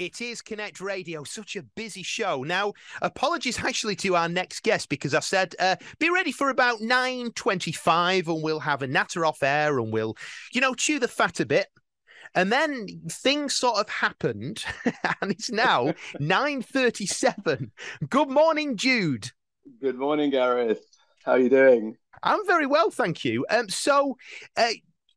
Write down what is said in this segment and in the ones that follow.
It is Connect Radio, such a busy show. Now, apologies actually to our next guest because I said be ready for about 9:25 and we'll have a natter off air and we'll, chew the fat a bit. And then things sort of happened and it's now 9:37. Good morning, Jude. Good morning, Gareth. How are you doing? I'm very well, thank you.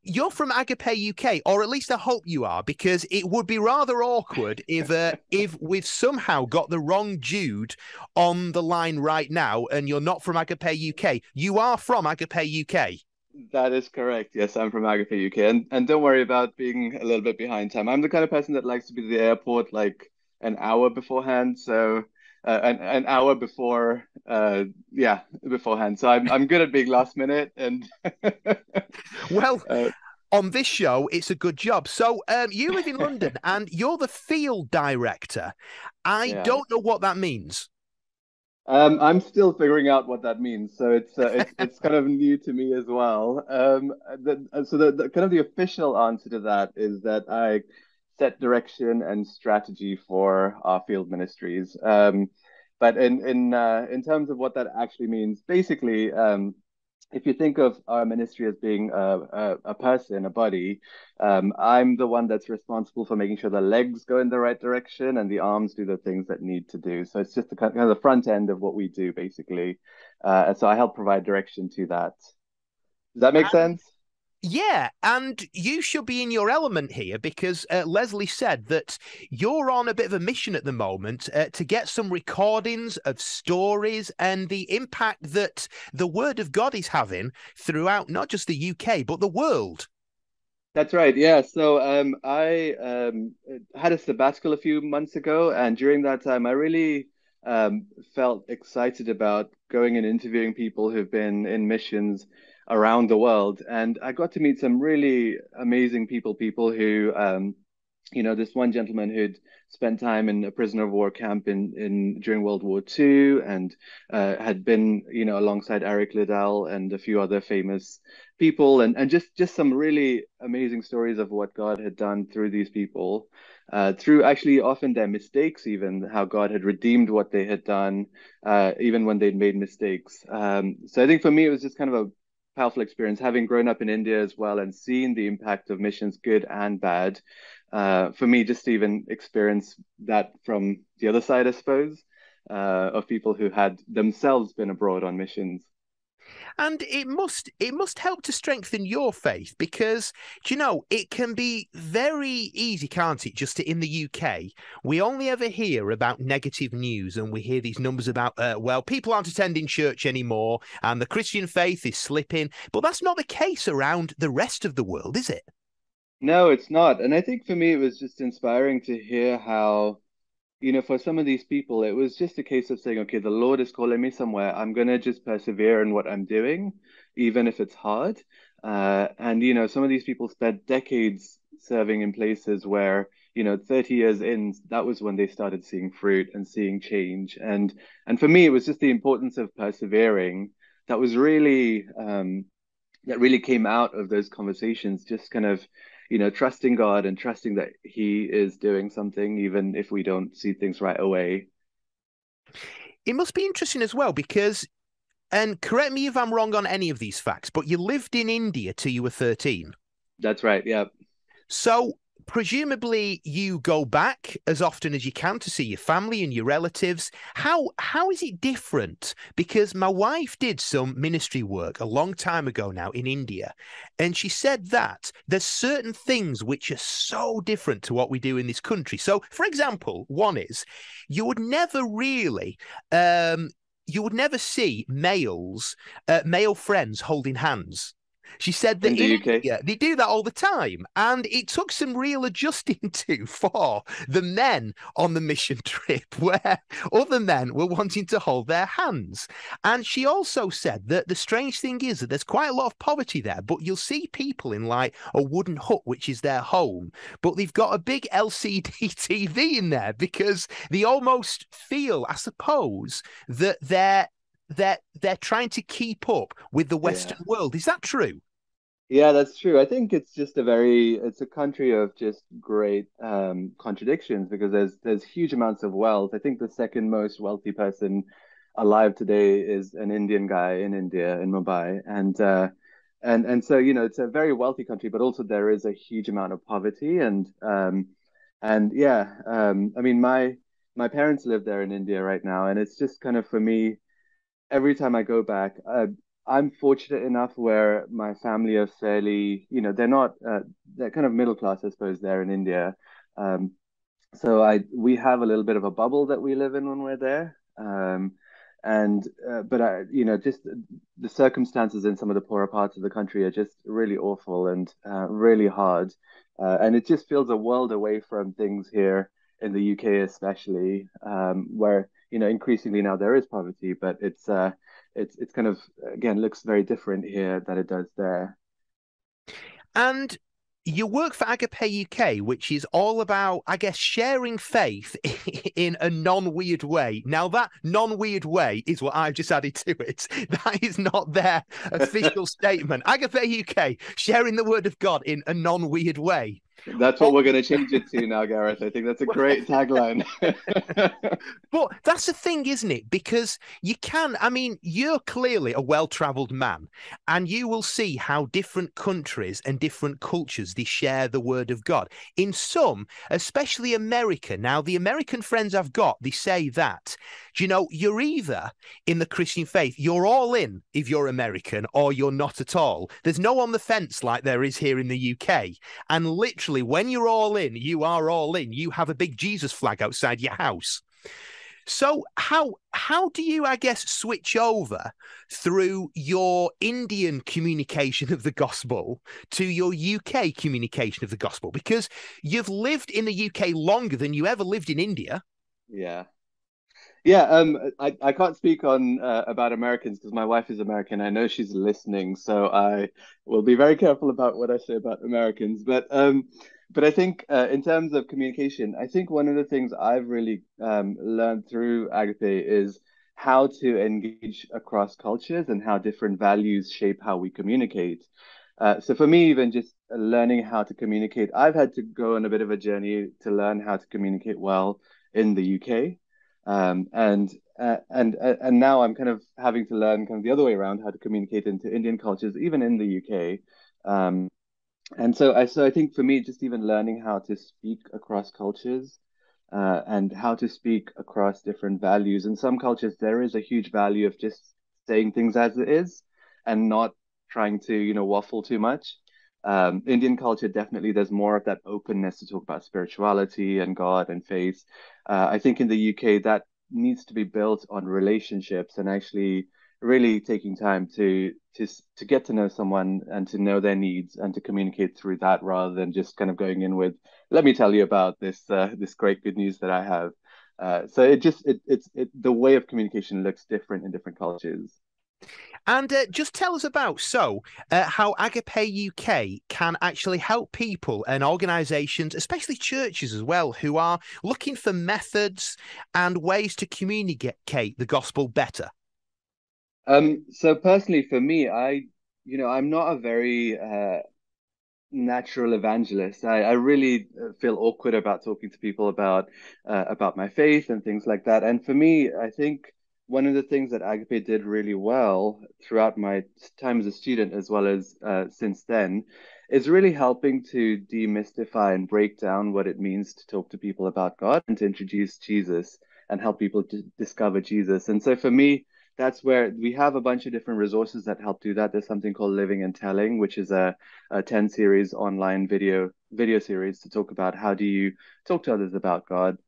You're from Agapé UK, or at least I hope you are, because it would be rather awkward if we've somehow got the wrong Jude on the line right now, and you're not from Agapé UK. You are from Agapé UK. That is correct. Yes, I'm from Agapé UK, and don't worry about being a little bit behind time. I'm the kind of person that likes to be at the airport like an hour beforehand. So an hour before, yeah, beforehand. So I'm good at being last minute, and Well, uh, on this show, it's a good job. So you live in London, and you're the field director. I yeah. don't know what that means. I'm still figuring out what that means, so it's kind of new to me as well. So the kind of the official answer to that is that I set direction and strategy for our field ministries. But in terms of what that actually means, basically, if you think of our ministry as being a person, a body, I'm the one that's responsible for making sure the legs go in the right direction and the arms do the things that need to do. So it's just the kind of the front end of what we do, basically. And so I help provide direction to that. Does that make sense? Yeah, and you should be in your element here because Leslie said that you're on a bit of a mission at the moment to get some recordings of stories and the impact that the Word of God is having throughout not just the UK, but the world. That's right. Yeah. So I had a sabbatical a few months ago, and during that time, I really felt excited about going and interviewing people who've been in missions around the world. And I got to meet some really amazing people who this one gentleman who'd spent time in a prisoner of war camp in during World War II and had been, alongside Eric Liddell and a few other famous people, and just some really amazing stories of what God had done through these people, through actually often their mistakes, even how God had redeemed what they had done, even when they'd made mistakes. So I think for me, it was just kind of a powerful experience, having grown up in India as well and seen the impact of missions, good and bad. For me, just to even experience that from the other side, I suppose, of people who had themselves been abroad on missions. And it must help to strengthen your faith because it can be very easy, can't it? Just in the UK, we only ever hear about negative news, and we hear these numbers about people aren't attending church anymore, and the Christian faith is slipping. But that's not the case around the rest of the world, is it? No, it's not. And I think for me, it was just inspiring to hear how, for some of these people, it was just a case of saying, okay, the Lord is calling me somewhere. I'm going to just persevere in what I'm doing, even if it's hard. And, some of these people spent decades serving in places where, 30 years in, that was when they started seeing fruit and seeing change. And for me, it was just the importance of persevering that was really, that really came out of those conversations, just kind of, trusting God and trusting that He is doing something, even if we don't see things right away. It must be interesting as well because, and correct me if I'm wrong on any of these facts, but you lived in India till you were 13. That's right. Yeah. So presumably you go back as often as you can to see your family and your relatives. How is it different? Because my wife did some ministry work a long time ago now in India, and she said that there's certain things which are so different to what we do in this country. So, for example, one is you would never really you would never see male friends holding hands. She said that In the in UK. India, they do that all the time. And it took some real adjusting to for the men on the mission trip where other men were wanting to hold their hands. And she also said that the strange thing is that there's quite a lot of poverty there, but you'll see people in like a wooden hut, which is their home, but they've got a big LCD TV in there because they almost feel, I suppose, that they're trying to keep up with the Yeah. Western world. Is that true? Yeah, that's true. I think it's a country of just great contradictions because there's huge amounts of wealth. I think the second most wealthy person alive today is an Indian guy in India, in Mumbai. And so, it's a very wealthy country, but also there is a huge amount of poverty and yeah, I mean my parents live there in India right now, and it's just kind of for me every time I go back, I'm fortunate enough where my family are fairly, they're kind of middle class, I suppose, there in India. Um, so we have a little bit of a bubble that we live in when we're there. But just the circumstances in some of the poorer parts of the country are just really awful and really hard. And it just feels a world away from things here in the UK, especially, where, increasingly now there is poverty, but it's kind of, again, looks very different here than it does there. And you work for Agapé UK, which is all about, I guess, sharing faith in a non-weird way. Now, that non-weird way is what I've just added to it. That is not their official statement. Agapé UK, sharing the word of God in a non-weird way. That's what Oh, we're going to change it to now, Gareth. I think that's a great tagline. but that's the thing, isn't it? Because I mean, you're clearly a well-traveled man, and you will see how different countries and different cultures they share the word of God. In some, especially America, now the American friends I've got, they say that, you're either in the Christian faith, you're all in if you're American, or you're not at all. There's no on the fence like there is here in the UK. And literally, when you're all in, you are all in. You have a big Jesus flag outside your house. So how do you, I guess, switch over through your Indian communication of the gospel to your UK communication of the gospel? Because you've lived in the UK longer than you ever lived in India. Yeah. Yeah, I can't speak on about Americans because my wife is American. I know she's listening, so I will be very careful about what I say about Americans. But I think in terms of communication, I think one of the things I've really learned through Agape is how to engage across cultures and how different values shape how we communicate. So for me, even just learning how to communicate, I've had to go on a bit of a journey to learn how to communicate well in the UK. And now I'm kind of having to learn kind of the other way around how to communicate into Indian cultures, even in the UK. Um, and so I think for me, just even learning how to speak across cultures, and how to speak across different values. In some cultures, there is a huge value of just saying things as it is and not trying to, waffle too much. Indian culture, definitely, there's more of that openness to talk about spirituality and God and faith. I think in the UK, that needs to be built on relationships and actually really taking time to get to know someone and to know their needs and to communicate through that rather than just kind of going in with, let me tell you about this great good news that I have. So the way of communication looks different in different cultures. And just tell us about how Agapé UK can actually help people and organisations, especially churches as well, who are looking for methods and ways to communicate the gospel better. So personally for me, I'm not a very natural evangelist. I really feel awkward about talking to people about my faith and things like that. And for me, I think one of the things that Agape did really well throughout my time as a student, as well as since then, is really helping to demystify and break down what it means to talk to people about God and to introduce Jesus and help people to discover Jesus. And so for me, that's where we have a bunch of different resources that help do that. There's something called Living and Telling, which is a 10 series online video series to talk about how do you talk to others about God.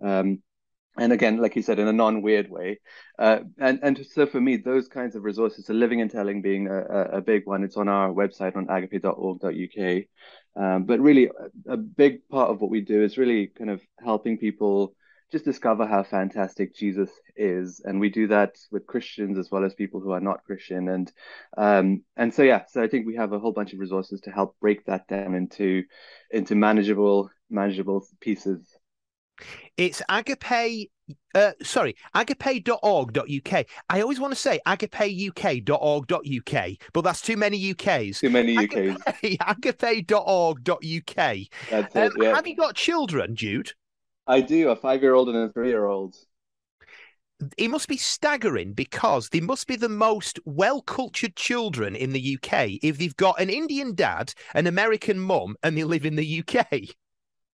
And again, like you said, in a non-weird way. And so for me, those kinds of resources, so Living and Telling being a big one, it's on our website on agape.org.uk. But really, a big part of what we do is really kind of helping people just discover how fantastic Jesus is, and we do that with Christians as well as people who are not Christian. And so yeah, so I think we have a whole bunch of resources to help break that down into manageable pieces. It's Agape. Sorry, agape.org.uk. I always want to say agapeuk.org.uk, but that's too many UKs. Too many UKs. Agape, agape.org.uk. That's it. Yeah, Have you got children, Jude? I do. A 5-year-old and a 3-year-old. It must be staggering because they must be the most well-cultured children in the UK if they've got an Indian dad, an American mum, and they live in the UK.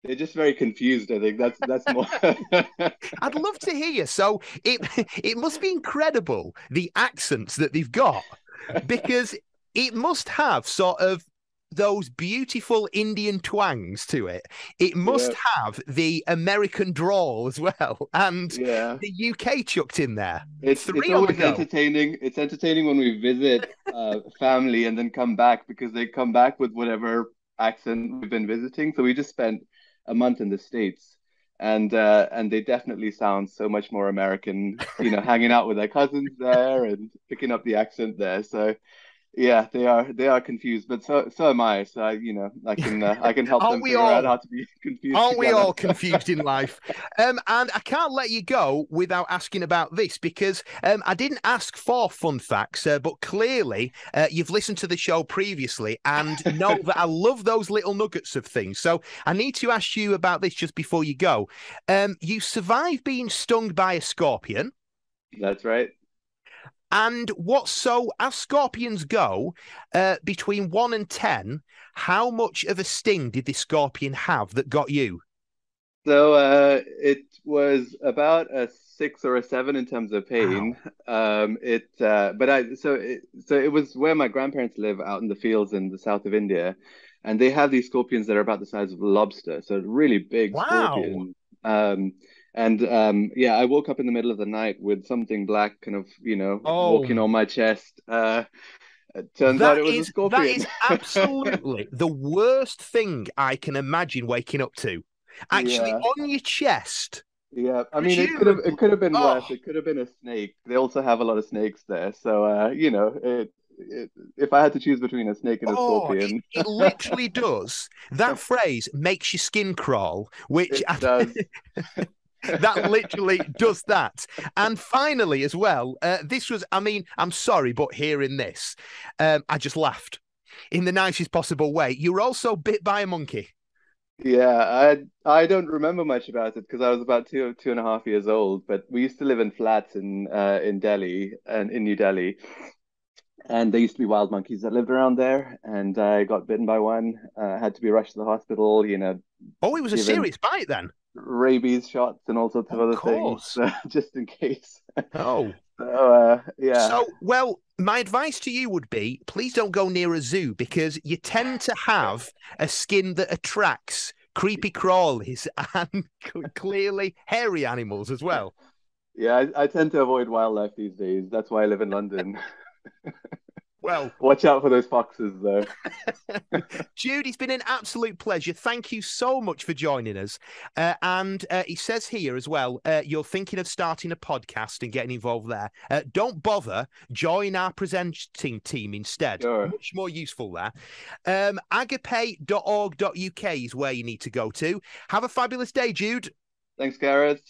They're just very confused, I think. That's more. I'd love to hear. So it must be incredible the accents that they've got because it must have sort of those beautiful Indian twangs to it. It must Yeah, have the American drawl as well, and yeah. the UK chucked in there. It's Three on the always go. entertaining. It's entertaining when we visit family and then come back because they come back with whatever accent we've been visiting. So we just spent a month in the States, and they definitely sound so much more American, hanging out with their cousins there and picking up the accent there. So yeah, they are confused, but so am I. So I can help Aren't them we figure out all? how to be confused Aren't we together. all confused in life? And I can't let you go without asking about this because I didn't ask for fun facts, but clearly you've listened to the show previously and know that I love those little nuggets of things. So I need to ask you about this just before you go. You survived being stung by a scorpion. That's right. And as scorpions go, between 1 and 10, how much of a sting did this scorpion have that got you? So it was about a 6 or a 7 in terms of pain. Wow. It but I so it was where my grandparents live out in the fields in the south of India, and they have these scorpions that are about the size of a lobster, so really big Wow. scorpion. And yeah, I woke up in the middle of the night with something black kind of, walking Oh, on my chest. It turns out that it was a is that scorpion. is absolutely the worst thing I can imagine waking up to. Actually, Yeah. on your chest, Yeah, I mean, it presumably. could have been Oh, worse. It could have been a snake. They also have a lot of snakes there, so if I had to choose between a snake and a oh, it, scorpion, it literally does. That phrase makes your skin crawl, which it does. that literally does that. And finally, as well, this was, I mean, I'm sorry, but hearing this, I just laughed in the nicest possible way. You were also bit by a monkey. Yeah, I don't remember much about it because I was about 2.5 years old. But we used to live in flats in Delhi and in New Delhi, and there used to be wild monkeys that lived around there, and I got bitten by one. Had to be rushed to the hospital. Oh, it was a Given serious bite then. rabies shots and all sorts of Of other things, course. just in case. Oh. So, yeah, So, well, my advice to you would be please don't go near a zoo because you tend to have a skin that attracts creepy crawlies and clearly hairy animals as well. yeah, I tend to avoid wildlife these days. That's why I live in London. Well, Watch out for those foxes, though. Jude, it's been an absolute pleasure. Thank you so much for joining us. And he says here as well, you're thinking of starting a podcast and getting involved there. Don't bother. Join our presenting team instead. Sure. Much more useful there. Agape.org.uk is where you need to go to. Have a fabulous day, Jude. Thanks, Gareth.